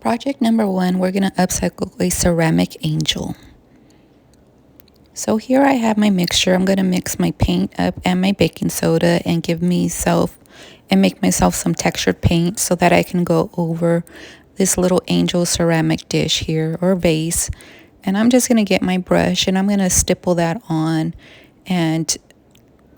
Project number one, we're going to upcycle a ceramic angel. So here I have my mixture. I'm going to mix my paint up and my baking soda and make myself some textured paint so that I can go over this little angel ceramic dish here or vase. And I'm just going to get my brush and I'm going to stipple that on and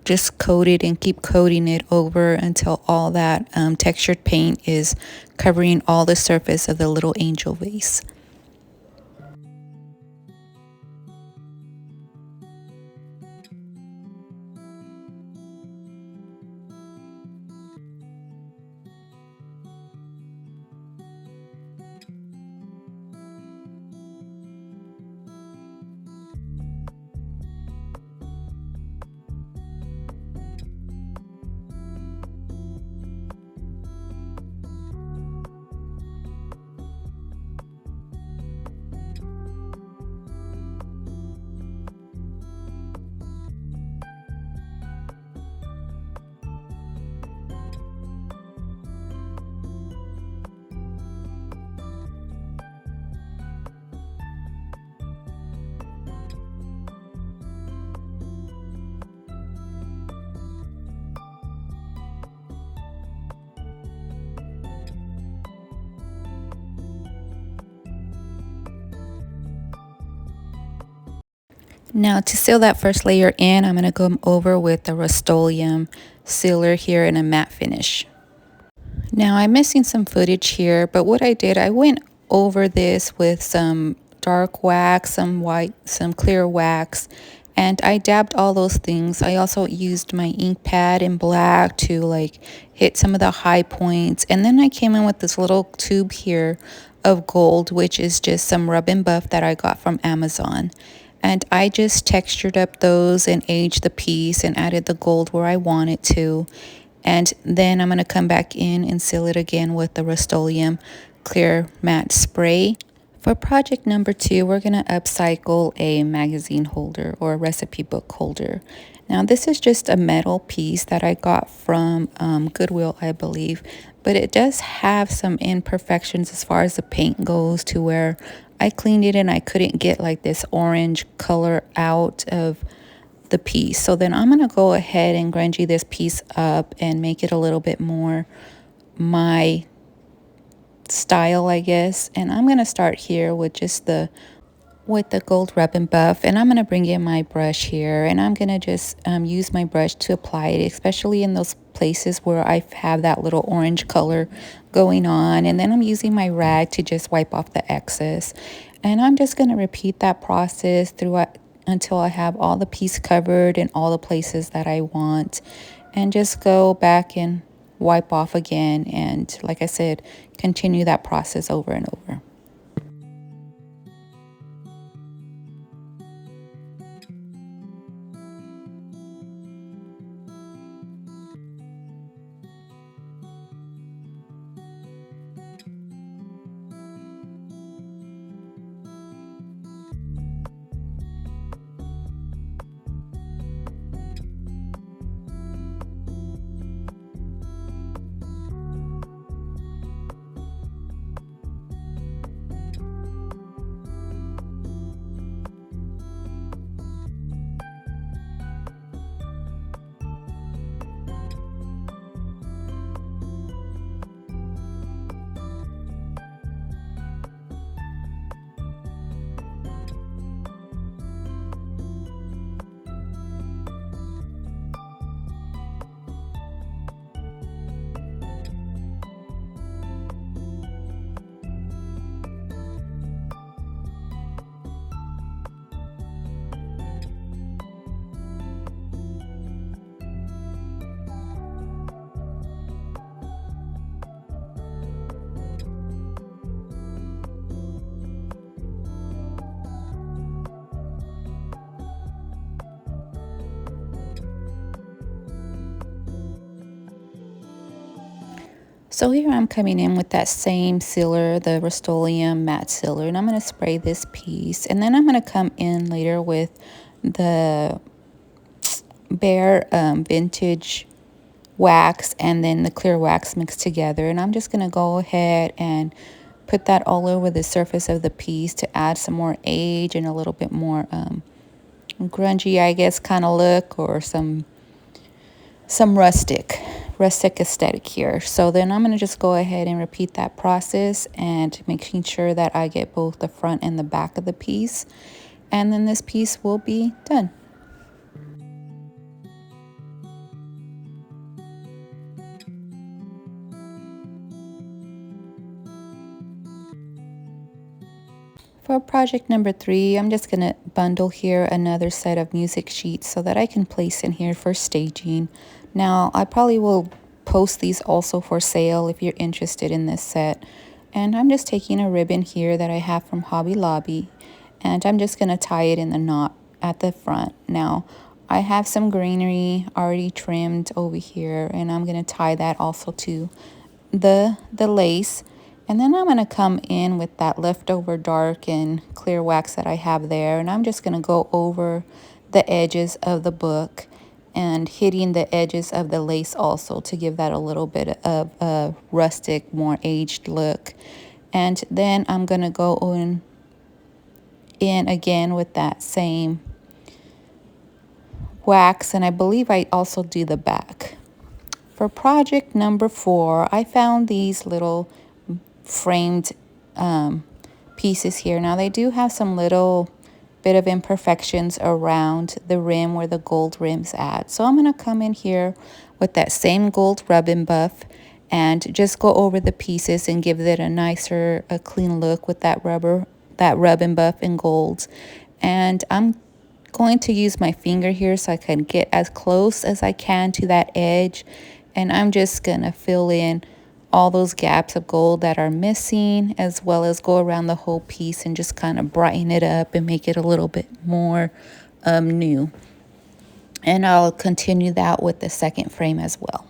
just coat it and keep coating it over until all that textured paint is covering all the surface of the little angel vase. Now to seal that first layer in, I'm going to go over with the Rust-Oleum sealer here in a matte finish. Now I'm missing some footage here, but what I did, I went over this with some dark wax, some white, some clear wax, and I dabbed all those things. I also used my ink pad in black to like hit some of the high points, and then I came in with this little tube here of gold, which is just some rub and buff that I got from Amazon. And I just textured up those and aged the piece and added the gold where I want it to. And then I'm going to come back in and seal it again with the Rust-Oleum clear matte spray. For project number two, we're going to upcycle a magazine holder or a recipe book holder. Now this is just a metal piece that I got from Goodwill, I believe, but it does have some imperfections as far as the paint goes, to where I cleaned it and I couldn't get like this orange color out of the piece. So then I'm going to go ahead and grungy this piece up and make it a little bit more my style, I guess. And I'm going to start here with just the gold rub and buff, and I'm going to bring in my brush here, and I'm going to just use my brush to apply it, especially in those places where I have that little orange color going on. And then I'm using my rag to just wipe off the excess, and I'm just going to repeat that process throughout until I have all the piece covered in all the places that I want, and just go back and wipe off again, and like I said, continue that process over and over. So here I'm coming in with that same sealer, the Rust-Oleum matte sealer, and I'm going to spray this piece. And then I'm going to come in later with the Bare Vintage wax and then the clear wax mixed together. And I'm just going to go ahead and put that all over the surface of the piece to add some more age and a little bit more grungy, I guess, kind of look, or some rustic aesthetic here. So then I'm going to just go ahead and repeat that process and making sure that I get both the front and the back of the piece, and then this piece will be done. For project number 3, I'm just going to bundle here another set of music sheets so that I can place in here for staging. Now, I probably will post these also for sale if you're interested in this set. And I'm just taking a ribbon here that I have from Hobby Lobby, and I'm just going to tie it in the knot at the front. Now, I have some greenery already trimmed over here, and I'm going to tie that also to the lace. And then I'm going to come in with that leftover dark and clear wax that I have there, and I'm just going to go over the edges of the book and hitting the edges of the lace also to give that a little bit of a rustic, more aged look. And then I'm going to go in again with that same wax, and I believe I also do the back. For project number 4, I found these little framed pieces here. Now they do have some little bit of imperfections around the rim where the gold rim's at. So I'm going to come in here with that same gold rub and buff and just go over the pieces and give it a nicer, a clean look with that rub and buff in gold. And I'm going to use my finger here so I can get as close as I can to that edge, and I'm just gonna fill in all those gaps of gold that are missing, as well as go around the whole piece and just kind of brighten it up and make it a little bit more new. And I'll continue that with the second frame as well.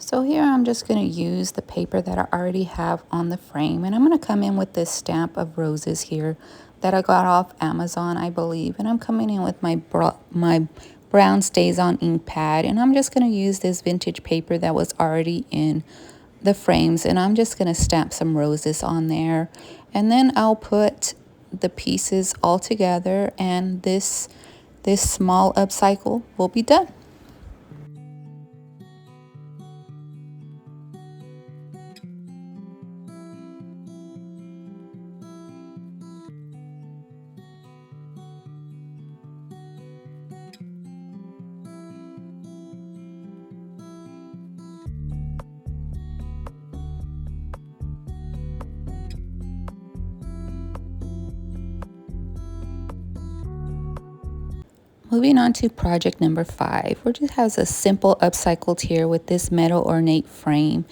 So here I'm just going to use the paper that I already have on the frame, and I'm going to come in with this stamp of roses here that I got off Amazon, I believe. And I'm coming in with my brown Stays On ink pad, and I'm just going to use this vintage paper that was already in the frames, and I'm just going to stamp some roses on there. And then I'll put the pieces all together, and this small upcycle will be done. Moving on to project number 5, which just has a simple upcycled here with this metal ornate frame.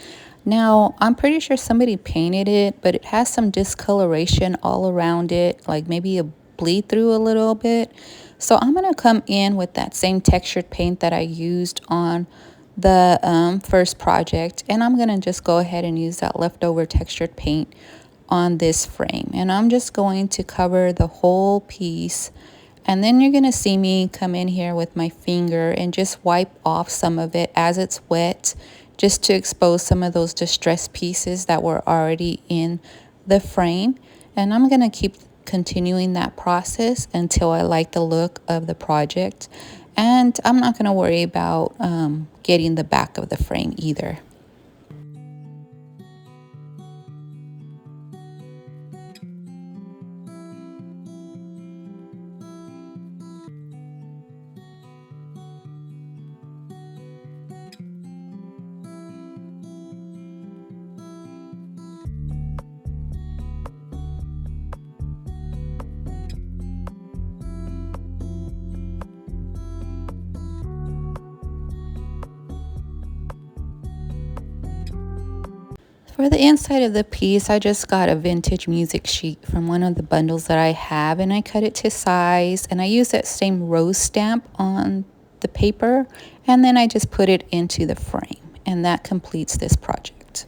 Now, I'm pretty sure somebody painted it, but it has some discoloration all around it, like maybe a bleed through a little bit. So I'm going to come in with that same textured paint that I used on the first project, and I'm going to just go ahead and use that leftover textured paint on this frame. And I'm just going to cover the whole piece. And then you're going to see me come in here with my finger and just wipe off some of it as it's wet, just to expose some of those distressed pieces that were already in the frame. And I'm going to keep continuing that process until I like the look of the project. And I'm not going to worry about getting the back of the frame either. For the inside of the piece, I just got a vintage music sheet from one of the bundles that I have, and I cut it to size, and I use that same rose stamp on the paper, and then I just put it into the frame, and that completes this project.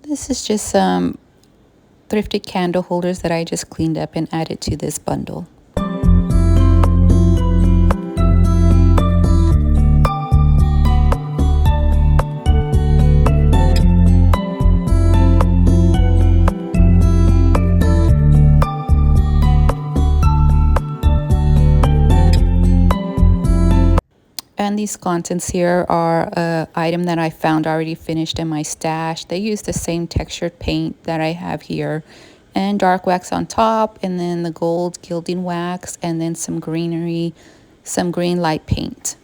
This is just some thrifted candle holders that I just cleaned up and added to this bundle. And these contents here are an item that I found already finished in my stash. They use the same textured paint that I have here, and dark wax on top, and then the gold gilding wax, and then some greenery, some green light paint.